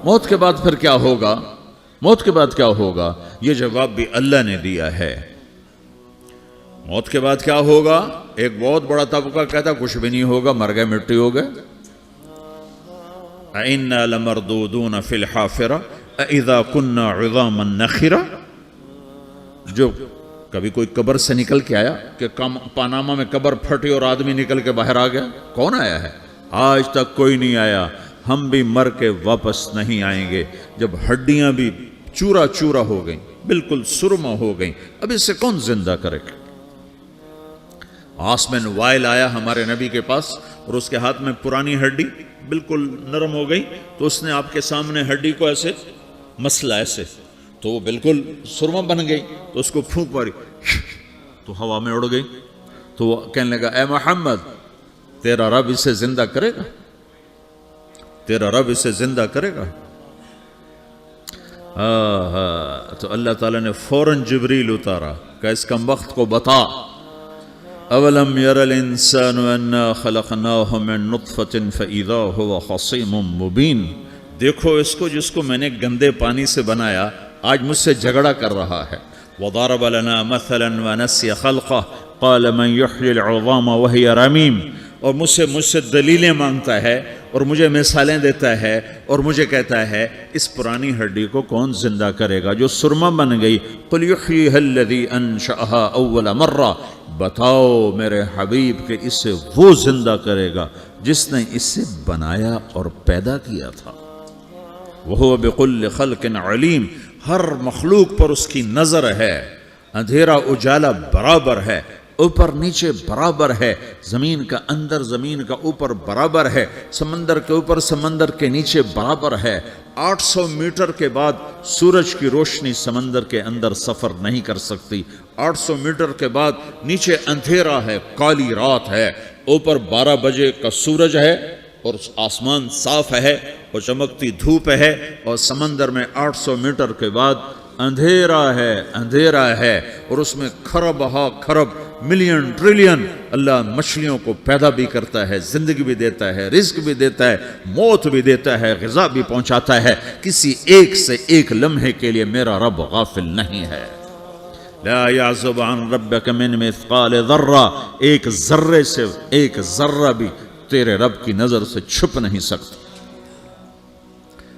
موت کے بعد پھر کیا ہوگا؟ موت کے بعد کیا ہوگا؟ یہ جواب بھی اللہ نے دیا ہے۔ موت کے بعد کیا ہوگا؟ ایک بہت بڑا طبقہ کہتا کچھ بھی نہیں ہوگا، مر گئے، مٹی ہو گئے۔ اَإِنَّا لَمَرْدُودُونَ فِي الْحَافِرَةِ اَإِذَا كُنَّا عِظَامًا نَخِرَةً۔ جو کبھی کوئی قبر سے نکل کے آیا کہ پاناما میں قبر پھٹی اور آدمی نکل کے باہر آ گیا؟ کون آیا ہے؟ آج تک کوئی نہیں آیا۔ ہم بھی مر کے واپس نہیں آئیں گے۔ جب ہڈیاں بھی چورا چورا ہو گئیں، بالکل سرما ہو گئیں، اب اس سے کون زندہ کرے گا؟ آسمین وائل آیا ہمارے نبی کے پاس اور اس کے ہاتھ میں پرانی ہڈی بالکل نرم ہو گئی، تو اس نے آپ کے سامنے ہڈی کو ایسے مسلا ایسے، تو وہ بالکل سرما بن گئی، تو اس کو پھونک ماری تو ہوا میں اڑ گئی۔ تو وہ کہنے لگا اے محمد، تیرا رب اسے زندہ کرے گا؟ تیرا رب اسے زندہ کرے گا؟ تو اللہ تعالیٰ نے فوراً جبریل اتارا کہ اس کم وقت کو بتا، اولم یر الانسان انا خلقناہ من نطفۃ فاذا هو خصیم مبین۔ دیکھو اس کو جس کو میں نے گندے پانی سے بنایا، آج مجھ سے جھگڑا کر رہا ہے۔ وضرب لنا مثلا ونسی خلقہ قال من یحیی العظام وہی رمیم۔ اور مجھ سے دلیلیں مانگتا ہے اور مجھے مثالیں دیتا ہے اور مجھے کہتا ہے اس پرانی ہڈی کو کون زندہ کرے گا جو سرما بن گئی؟ قل یحییھا الذی انشأھا اول مرہ۔ بتاؤ میرے حبیب کہ اسے وہ زندہ کرے گا جس نے اسے بنایا اور پیدا کیا تھا۔ وہو بکل خلق علیم۔ ہر مخلوق پر اس کی نظر ہے، اندھیرا اجالا برابر ہے، اوپر نیچے برابر ہے، زمین کا اندر زمین کا اوپر برابر ہے، سمندر کے اوپر سمندر کے نیچے برابر ہے۔ 800 میٹر کے بعد سورج کی روشنی سمندر کے اندر سفر نہیں کر سکتی۔ 800 میٹر کے بعد نیچے اندھیرا ہے، کالی رات ہے، اوپر 12 بجے کا سورج ہے اور آسمان صاف ہے اور چمکتی دھوپ ہے، اور سمندر میں 800 میٹر کے بعد اندھیرا ہے اور اس میں کھرب ہا کھرب ملین ٹریلین اللہ مچھلیوں کو پیدا بھی کرتا ہے، زندگی بھی دیتا ہے، رزق بھی دیتا ہے، موت بھی دیتا ہے، غذا بھی پہنچاتا ہے۔ کسی ایک سے ایک لمحے کے لیے میرا رب غافل نہیں ہے۔ لا يعزب عن ربك من مثقال ذرہ، ایک ذرے سے ایک ذرہ بھی تیرے رب کی نظر سے چھپ نہیں سکتا۔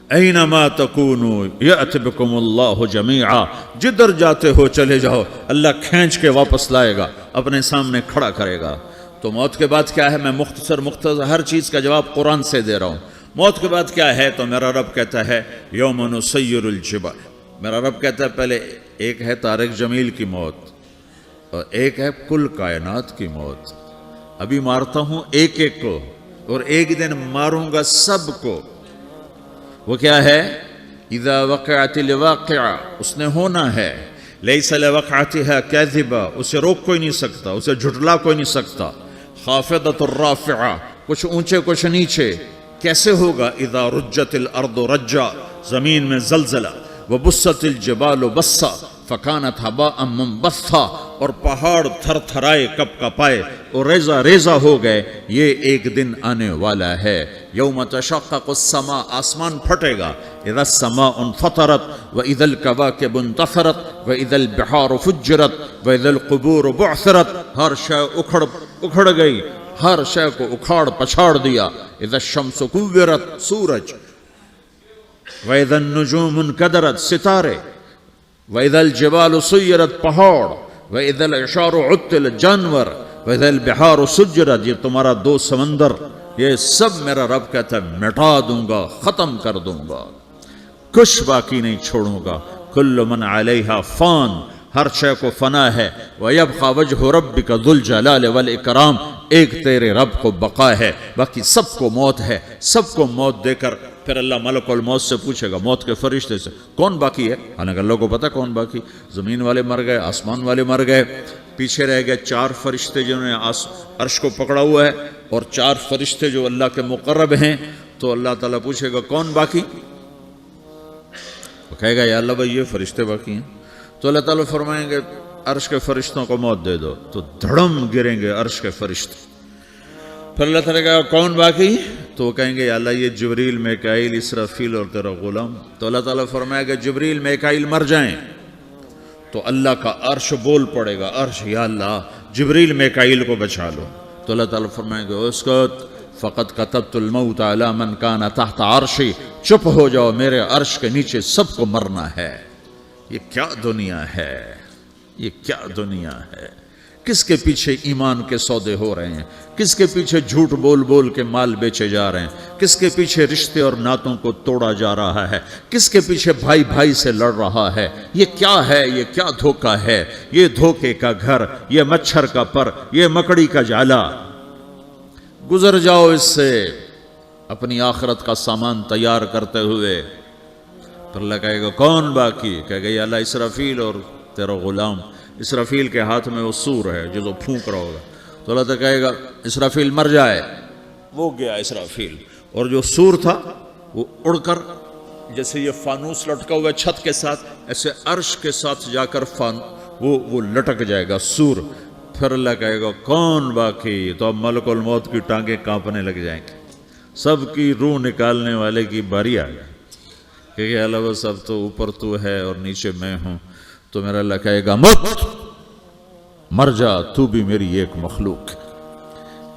اینما تکونوا یأت بکم اللہ جمیعا، جدھر جاتے ہو چلے جاؤ، اللہ کھینچ کے واپس لائے گا، اپنے سامنے کھڑا کرے گا۔ تو موت کے بعد کیا ہے؟ میں مختصر ہر چیز کا جواب قرآن سے دے رہا ہوں۔ موت کے بعد کیا ہے؟ تو میرا رب کہتا ہے یوم نسیر الجبال۔ میرا رب کہتا ہے پہلے ایک ہے طارق جمیل کی موت اور ایک ہے کل کائنات کی موت۔ ابھی مارتا ہوں ایک ایک کو اور ایک دن ماروں گا سب کو۔ وہ کیا ہے؟ اذا وقعت الواقعہ، اس نے ہونا ہے۔ لیس لوقعتها کاذبہ، اسے روک کوئی نہیں سکتا، اسے جھٹلا کوئی نہیں سکتا۔ خافضۃ الرافعہ، کچھ اونچے کچھ نیچے۔ کیسے ہوگا؟ اذا رجت الارض رجا، زمین میں زلزلہ۔ وبست الجبال بسا فکانت ہباء منبثا، اور پہاڑ تھر تھرائے کپ کپائے اور ریزہ ریزہ ہو گئے۔ یہ ایک دن آنے والا ہے۔ یوم تشقق السماء، آسمان پھٹے گا۔ اذا السماء انفطرت واذا الكواكب انتثرت واذا البحار فجرت واذا القبور بعثرت، ہر شے اکھڑ گئی، ہر شے کو اکھاڑ پچھاڑ دیا۔ اذا الشمس کورت، سورج۔ وَإِذَا النُّجُومُ انْكَدَرَتْ، ستارے۔ وَإِذَا الْجِبَالُ سُيِّرَتْ، پہاڑ۔ وَإِذَا الْعِشَارُ عُطِّلَتْ، جانور۔ وَإِذَا الْبِحَارُ سُجِّرَتْ، یہ تمہارا دو سمندر، یہ سب میرا رب کہتا ہے مٹا دوں گا، ختم کر دوں گا، کچھ باقی نہیں چھوڑوں گا۔ كُلُّ مَنْ عَلَيْهَا فان، ہر شے کو فنا ہے۔ وَيَبْقَى وَجْهُ رَبِّكَ ذُو الْجَلَالِ وَالْإِكْرَامِ، ایک تیرے رب کو بقا ہے، باقی سب کو موت ہے۔ سب کو موت دے کر پھر اللہ ملک الموت سے پوچھے گا، موت کے فرشتے سے، کون باقی ہے؟ حالانکہ اللہ کو پتہ کون باقی۔ زمین والے مر گئے، آسمان والے مر گئے، پیچھے رہ گئے 4 فرشتے جنہوں نے عرش کو پکڑا ہوا ہے، اور 4 فرشتے جو اللہ کے مقرب ہیں۔ تو اللہ تعالیٰ پوچھے گا کون باقی؟ وہ کہے گا یا اللہ بھائی یہ فرشتے باقی ہیں۔ تو اللہ تعالیٰ فرمائیں گے عرش کے فرشتوں کو موت دے دو، تو دھڑم گریں گے عرش کے فرشتے۔ پھر اللہ تعالیٰ کہا کون باقی؟ تو وہ کہیں گے یا اللہ یہ جبریل میکائیل اسرافیل اور تیرا غلام. تو اللہ تعالیٰ فرمائے گا جبریل میکائیل مر جائیں تو اللہ کا عرش بول پڑے گا, عرش یا اللہ جبریل میکائیل کو بچا لو. تو اللہ تعالیٰ فرمائے گا اسکت فقط کتبت الموت علی من کان تحت عرشی, چپ ہو جاؤ میرے عرش کے نیچے سب کو مرنا ہے. یہ کیا دنیا ہے, یہ کیا دنیا ہے. کس کے پیچھے ایمان کے سودے ہو رہے ہیں, کس کے پیچھے جھوٹ بول بول کے مال بیچے جا رہے ہیں, کس کے پیچھے رشتے اور ناتوں کو توڑا جا رہا ہے, کس کے پیچھے بھائی بھائی سے لڑ رہا ہے. یہ کیا ہے, یہ کیا دھوکہ ہے, یہ دھوکے کا گھر, یہ مچھر کا پر, یہ مکڑی کا جالا. گزر جاؤ اس سے اپنی آخرت کا سامان تیار کرتے ہوئے. پھر اللہ کہے گا کون باقی؟ کہے گا یا اللہ اسرافیل اور تیرا غلام. اسرافیل کے ہاتھ میں وہ سور ہے جو پھونک رہا ہوگا. تو اللہ تعالیٰ کہے گا اسرافیل مر جائے. وہ گیا اسرافیل, اور جو سور تھا وہ اڑ کر جیسے یہ فانوس لٹکا ہوا چھت کے ساتھ ایسے عرش کے ساتھ جا کر وہ لٹک جائے گا سور. پھر اللہ کہے گا کون باقی؟ تو اب ملک الموت کی ٹانگیں کانپنے لگ جائیں گے, سب کی روح نکالنے والے کی باری آ گئی. کہ اللہ وہ سب تو اوپر تو ہے اور نیچے میں ہوں. تو میرا اللہ کہے گا مت, مر جا, تو بھی میری ایک مخلوق,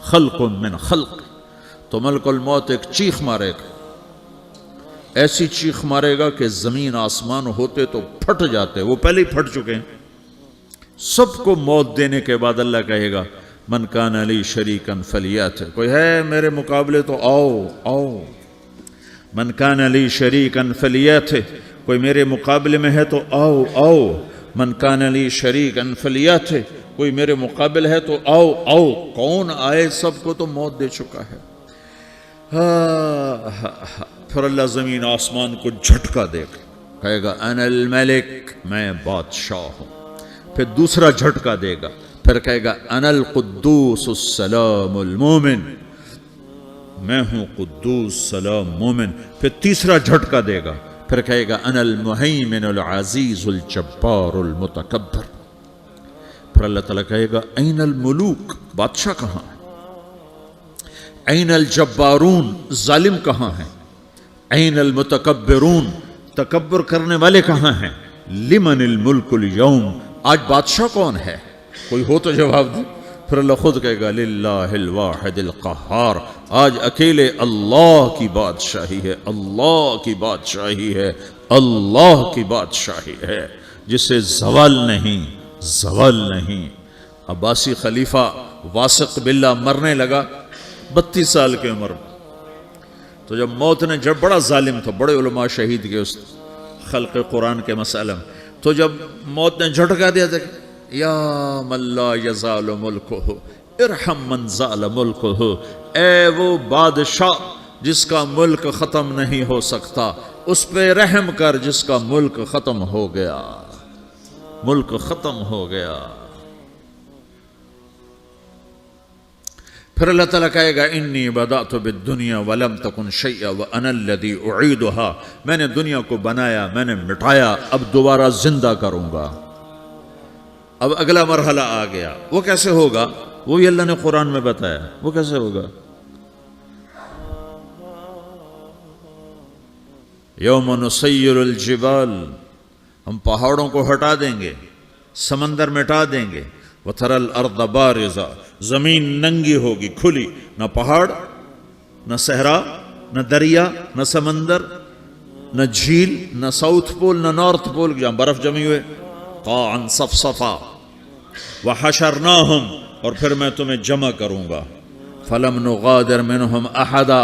خلق من خلق. تو ملک الموت ایک چیخ مارے گا, ایسی چیخ مارے گا کہ زمین آسمان ہوتے تو پھٹ جاتے, وہ پہلے ہی پھٹ چکے ہیں. سب کو موت دینے کے بعد اللہ کہے گا من کان لی شریکا فلیات, کوئی ہے میرے مقابلے تو آؤ آؤ. من کان لی شریکا فلیات, کوئی میرے مقابلے میں ہے تو آؤ آؤ. من کان لی شریکا فلیات, کوئی میرے مقابل ہے تو آؤ آؤ. کون آئے؟ سب کو تو موت دے چکا ہے. پھر اللہ زمین آسمان کو جھٹکا دے گا, کہے گا انا الملک, میں بادشاہ ہوں. پھر دوسرا جھٹکا دے گا, پھر کہے گا انا القدوس السلام المومن, میں ہوں قدوس سلام مومن. پھر تیسرا جھٹکا دے گا, پھر کہے گا انا المہیمن العزیز الجبار المتکبر. پھر اللہ تعالیٰ کہے گا این الملوک, بادشاہ کہاں ہے؟ این الجبارون, ظالم کہاں ہیں؟ این المتکبرون, تکبر کرنے والے کہاں ہیں؟ لمن الملک اليوم, آج بادشاہ کون ہے؟ کوئی ہو تو جواب دے. پھر اللہ خود کہے گا للہ الواحد القہار, آج اکیلے اللہ کی بادشاہی ہے, اللہ کی بادشاہی ہے, اللہ کی بادشاہی ہے, جسے زوال نہیں, زوال نہیں. عباسی خلیفہ واثق باللہ مرنے لگا 32 سال کی عمر میں. تو جب موت نے, جب بڑا ظالم تھا, بڑے علماء شہید کے اس خلق قرآن کے مسئلہ میں, تو جب موت نے جھٹکا دیا تھا یا من لا یزال ملکہ ارحم من زال ملکہ, اے وہ بادشاہ جس کا ملک ختم نہیں ہو سکتا, اس پہ رحم کر جس کا ملک ختم ہو گیا, ملک ختم ہو گیا. پھر اللہ تعالیٰ کہے گا انی بدأت بالدنیا ولم تکن شیئا وانا الذی اعیدہا, میں نے دنیا کو بنایا, میں نے مٹایا, اب دوبارہ زندہ کروں گا. اب اگلا مرحلہ آ گیا. وہ کیسے ہوگا؟ وہ بھی اللہ نے قرآن میں بتایا. وہ کیسے ہوگا؟ یوم نسیر الجبال, ہم پہاڑوں کو ہٹا دیں گے, سمندر مٹا دیں گے. وتری الارض بارزہ, زمین ننگی ہوگی, کھلی, نہ پہاڑ, نہ صحرا, نہ دریا, نہ سمندر, نہ جھیل, نہ ساؤتھ پول, نہ نارتھ پول جہاں برف جمی ہوئے. قاعا صفصفا وحشرناہم, اور پھر میں تمہیں جمع کروں گا. فلم نغادر منہم احدا,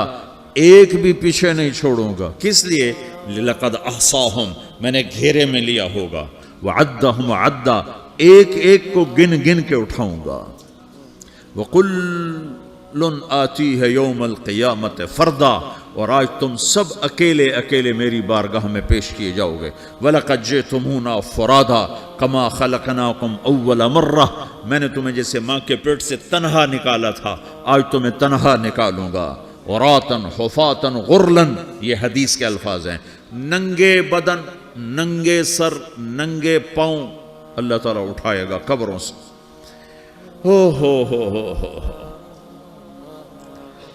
ایک بھی پیچھے نہیں چھوڑوں گا. کس لیے؟ لقد احصاہم, میں نے گھیرے میں لیا ہوگا. وعدہم عدا, ایک ایک کو گن گن کے اٹھاؤں گا. وَقُلٌ آتِيهَ يَوْمَ الْقِيَامَةِ فَرْدًا, اور آج تم سب اکیلے اکیلے میری بارگاہ میں پیش کیے جاؤ گے. وَلَقَدْ جِئْتُمُونَا فُرَادًا كَمَا خَلَقْنَاكُمْ أَوَّلَ مَرَّةٍ, میں نے تمہیں جیسے ماں کے پیٹ سے تنہا نکالا تھا, آج تمہیں تنہا نکالوں گا. عُرَاةً حُفَاةً غُرْلًا, یہ حدیث کے الفاظ ہیں. ننگے بدن, ننگے سر, ننگے پاؤں اللہ تعالیٰ اٹھائے گا قبروں سے. ہو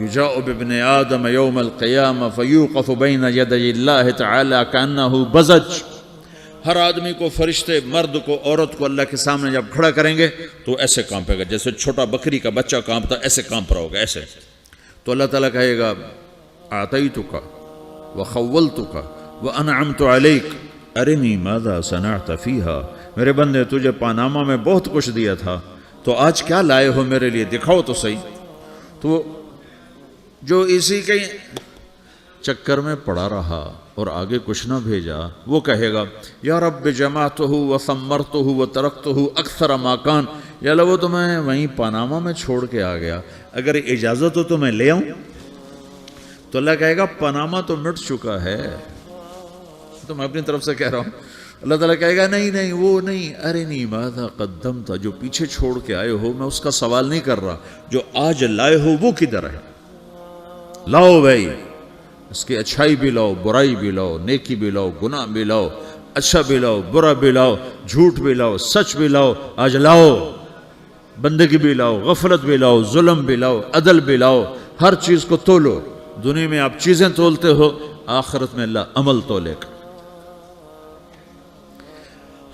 یجاء بابن آدم یوم القیامہ فیوقف بین یدی اللہ تعالی کأنہ بزج، ہر آدمی کو، فرشتے، مرد کو، عورت کو اللہ کے سامنے جب کھڑا کریں گے تو ایسے کانپے گا جیسے چھوٹا بکری کا بچہ کانپتا، ایسے کانپ رہا ہوگا ایسے. تو اللہ تعالیٰ کہے گا اعطیتک وخولتک وانعمت علیک ارنی ماذا صنعت فیہا، میرے بندے تجھے پاناما میں بہت کچھ دیا تھا، تو آج کیا لائے ہو میرے لیے، دکھاؤ تو صحیح. تو جو اسی کے چکر میں پڑا رہا اور آگے کچھ نہ بھیجا، وہ کہے گا یا رب جمعتہ وثمرتہ وترکتہ اکثر ما کان، یا اللہ وہ تو میں وہیں پاناما میں چھوڑ کے آ گیا، اگر اجازت ہو تو میں لے آؤں. تو اللہ کہے گا پاناما تو مٹ چکا ہے، تو میں اپنی طرف سے کہہ رہا ہوں. اللہ تعالیٰ کہے گا نہیں نہیں وہ نہیں، ارنی ماذا قدمت، جو پیچھے چھوڑ کے آئے ہو میں اس کا سوال نہیں کر رہا، جو آج لائے ہو وہ کدھر ہے، لاؤ بھائی، اس کی اچھائی بھی لاؤ، برائی بھی لاؤ، نیکی بھی لاؤ، گناہ بھی لاؤ، اچھا بھی لاؤ، برا بھی لاؤ، جھوٹ بھی لاؤ، سچ بھی لاؤ، آج لاؤ، بندگی بھی لاؤ، غفلت بھی لاؤ، ظلم بھی لاؤ، عدل بھی لاؤ، ہر چیز کو تولو. دنیا میں آپ چیزیں تولتے ہو، آخرت میں اللہ عمل تولے گا.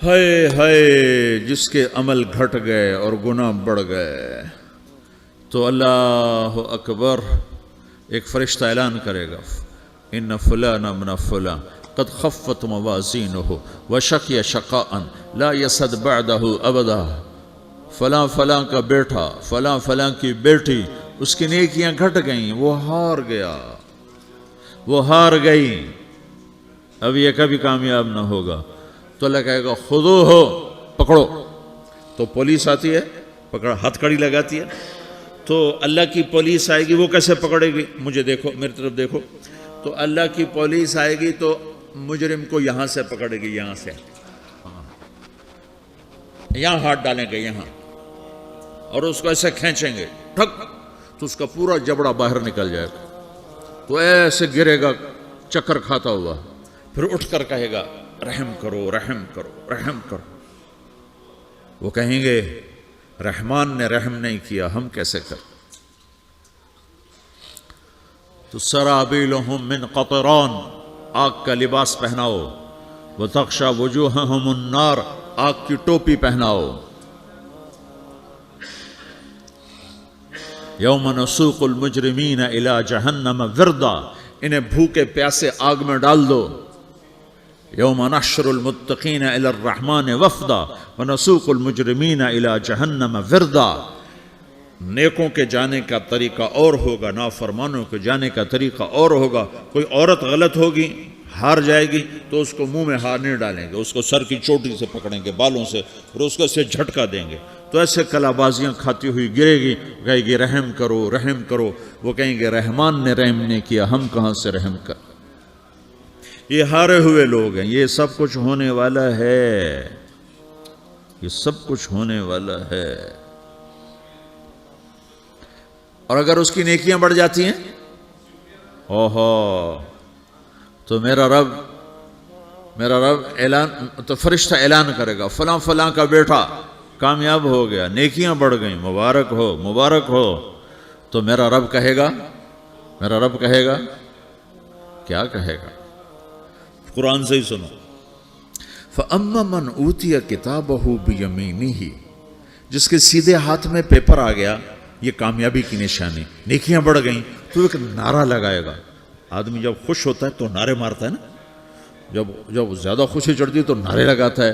ہائے ہائے جس کے عمل گھٹ گئے اور گناہ بڑھ گئے. تو اللہ اکبر، ایک فرشتہ اعلان کرے گا ان فلان من فلان قد خفت موازینہ وشقی شقاء لا یسد بعدہ ابدا، فلاں فلاں کا بیٹا، فلاں فلاں کی بیٹی، اس کی نیکیاں گھٹ گئیں، وہ ہار گیا، وہ ہار گئی، اب یہ کبھی کامیاب نہ ہوگا. تو اللہ کہے گا خودو ہو، پکڑو. تو پولیس آتی ہے، پکڑا، ہتھ کڑی لگاتی ہے. تو اللہ کی پولیس آئے گی، وہ کیسے پکڑے گی، مجھے دیکھو، میری طرف دیکھو. تو اللہ کی پولیس آئے گی تو مجرم کو یہاں سے پکڑے گی، یہاں سے، یہاں ہاتھ ڈالیں گے یہاں، اور اس کو ایسے کھینچیں گے ٹھک، تو اس کا پورا جبڑا باہر نکل جائے گا. تو ایسے گرے گا چکر کھاتا ہوا، پھر اٹھ کر کہے گا رحم کرو، رحم کرو، رحم کرو. وہ کہیں گے رحمان نے رحم نہیں کیا، ہم کیسے کر. تو سرابیلہم من قطران، آگ کا لباس پہناؤ، وتغشا وجوہہم النار، آگ کی ٹوپی پہناؤ. یوم نسوق المجرمین الی جہنم وردا، انہیں بھوکے پیاسے آگ میں ڈال دو. یوم نحشر المتقین الی الرحمن وفدا ونسوق المجرمین الی جہنم وردا. نیکوں کے جانے کا طریقہ اور ہوگا، نافرمانوں کے جانے کا طریقہ اور ہوگا. کوئی عورت غلط ہوگی، ہار جائے گی، تو اس کو منہ میں ہار نہیں ڈالیں گے، اس کو سر کی چوٹی سے پکڑیں گے، بالوں سے، اور اس کو اسے جھٹکا دیں گے. تو ایسے کلا بازیاں کھاتی ہوئی گرے گی، کہے گی رحم کرو، رحم کرو. وہ کہیں گے رحمان نے رحم نہیں کیا، ہم کہاں سے رحم کر. یہ ہارے ہوئے لوگ ہیں. یہ سب کچھ ہونے والا ہے، یہ سب کچھ ہونے والا ہے. اور اگر اس کی نیکیاں بڑھ جاتی ہیں، اوہو، تو میرا رب اعلان، تو فرشتہ اعلان کرے گا فلاں فلاں کا بیٹا کامیاب ہو گیا، نیکیاں بڑھ گئیں، مبارک ہو، مبارک ہو. تو میرا رب کہے گا کیا کہے گا، قرآن سے ہی سنو. فَأَمَّا مَنْ أُوتِيَ كِتَابَهُ بِيَمِينِهِ، جس کے سیدھے ہاتھ میں پیپر آ گیا، یہ کامیابی کی نشانی، نیکیاں بڑھ گئیں. تو ایک نعرہ لگائے گا. آدمی جب خوش ہوتا ہے تو نعرے مارتا ہے نا، جب زیادہ خوشی چڑھتی ہے تو نعرے لگاتا ہے.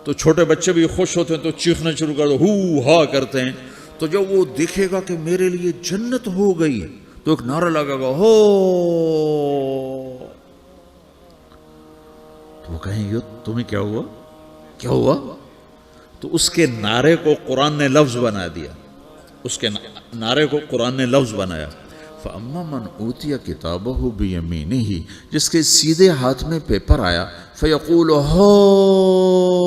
تو چھوٹے بچے بھی خوش ہوتے ہیں تو چیخنا شروع کر دو، ہو ہا کرتے ہیں. تو جب وہ دیکھے گا کہ میرے لیے جنت ہو گئی، تو ایک نعرہ لگے گا، ہو. تو وہ کہیں گے تمہیں کیا ہوا، کیا ہوا. تو اس کے نعرے کو قرآن نے لفظ بنا دیا، اس کے نعرے کو قرآن نے لفظ بنایا. فَأَمَّا مَنْ أُوتِيَ كِتَابَهُ بِيَمِينِهِ، جس کے سیدھے ہاتھ میں پیپر آیا، فَيَقُولُ هَاؤْمُ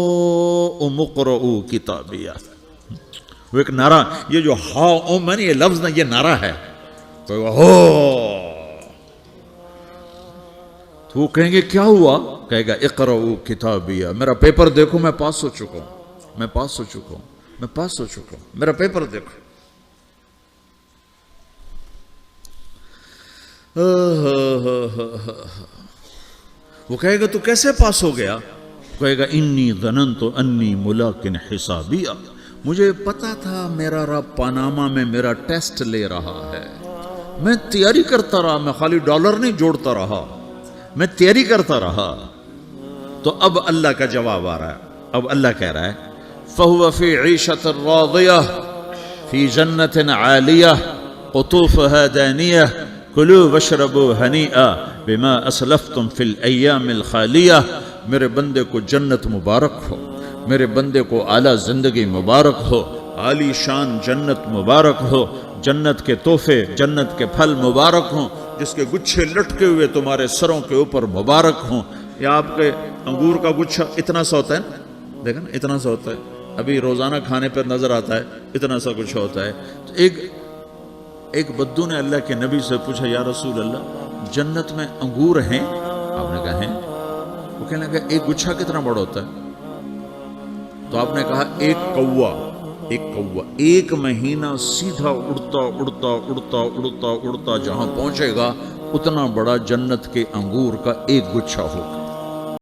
اقْرَءُوا كِتَابِيَهْ. وہ ایک نعرہ، یہ جو ہاؤم ہے نا، یہ لفظ نہ، یہ نعرہ ہے. تو وہ کہیں گے کیا ہوا، کہے گا اقرؤوا کتابیہ، میرا پیپر دیکھو، میں پاس ہو چکا ہوں، میں پاس ہو چکا ہوں، میں پاس ہو چکا ہوں، میرا پیپر دیکھو. وہ کہے گا تو کیسے پاس ہو گیا؟ کہے گا انی ظننت انی ملاقن حسابیہ، مجھے پتا تھا میرا رب پاناما میں میرا ٹیسٹ لے رہا ہے، میں تیاری کرتا رہا، میں خالی ڈالر نہیں جوڑتا رہا، میں تیاری کرتا رہا۔ تو اب اللہ کا جواب آ رہا ہے، اب اللہ کہہ رہا ہے فَهُوَ فِي عِيشَةٍ رَاضِيَةٍ فِي جَنَّةٍ عَالِيَةٍ قُطُوفُهَا دَانِيَةٌ كُلُوا وَاشْرَبُوا هَنِيئًا بِمَا أَسْلَفْتُمْ فِي الْأَيَّامِ الْخَالِيَةِ، میرے بندے کو جنت مبارک ہو، میرے بندے کو اعلیٰ زندگی مبارک ہو، عالی شان جنت مبارک ہو، جنت کے تحفے، جنت کے پھل مبارک ہوں، جس کے گچھے لٹکے ہوئے تمہارے سروں کے اوپر مبارک ہوں۔ یا آپ کے انگور کا گچھا اتنا سا ہوتا ہے نا، دیکھا نا اتنا سا ہوتا ہے، ابھی روزانہ کھانے پر نظر آتا ہے، اتنا سا گچھا ہوتا ہے۔ تو ایک بدو نے اللہ کے نبی سے پوچھا یا رسول اللہ جنت میں انگور ہیں؟ آپ نے کہا ہیں۔ وہ کہنے لگا ایک گچھا کتنا بڑا ہوتا ہے؟ تو آپ نے کہا ایک کوا ایک مہینہ سیدھا اڑتا اڑتا اڑتا اڑتا اڑتا جہاں پہنچے گا اتنا بڑا جنت کے انگور کا ایک گچھا ہوگا۔